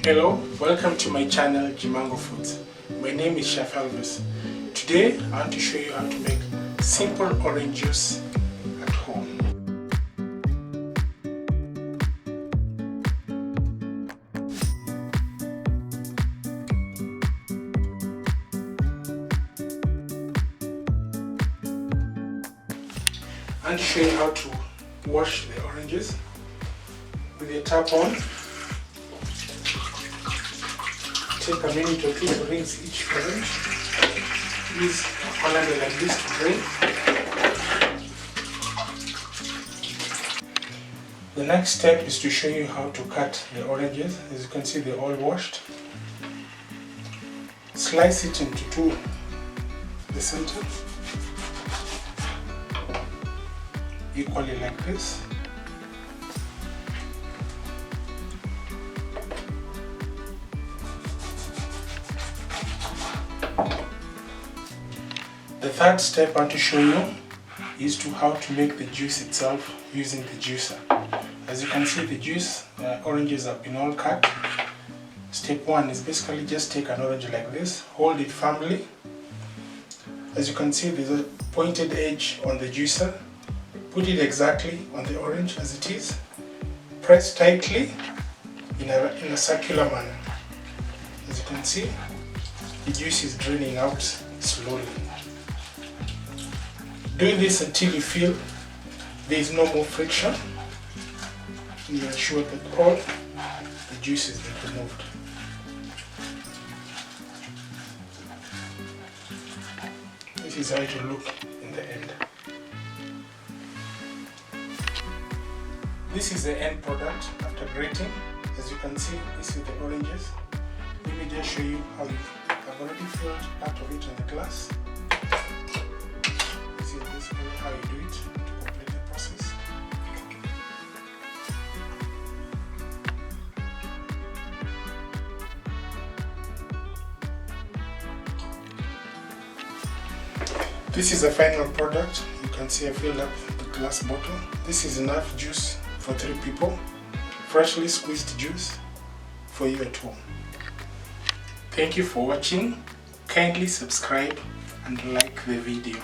Hello, welcome to my channel Jimango Foods. My name is Chef Elvis. Today I want to show you how to make simple orange juice at home. I want to show you how to wash the oranges with the tap on. Take a minute or two to rinse each orange. Use a colander like this to drain. The next step is to show you how to cut the oranges. As you can see, they're all washed. Slice it into the center, equally like this. The third step I want to show you is how to make the juice itself using the juicer. As you can see, the oranges have been all cut. Step one is basically just take an orange like this, hold it firmly. As you can see, there's a pointed edge on the juicer. Put it exactly on the orange as it is. Press tightly in a circular manner. As you can see, the juice is draining out slowly. Do this until you feel there is no more friction. You ensure that all the juice has been removed. This is how it will look in the end. This is the end product after grating. As you can see, this is the oranges. Let me just show you how I've already filled part of it on the glass. This is basically how you do it to complete the process. This is the final product. You can see I filled up the glass bottle. This is enough juice for 3 people. Freshly squeezed juice for you at home. Thank you for watching. Kindly subscribe and like the video.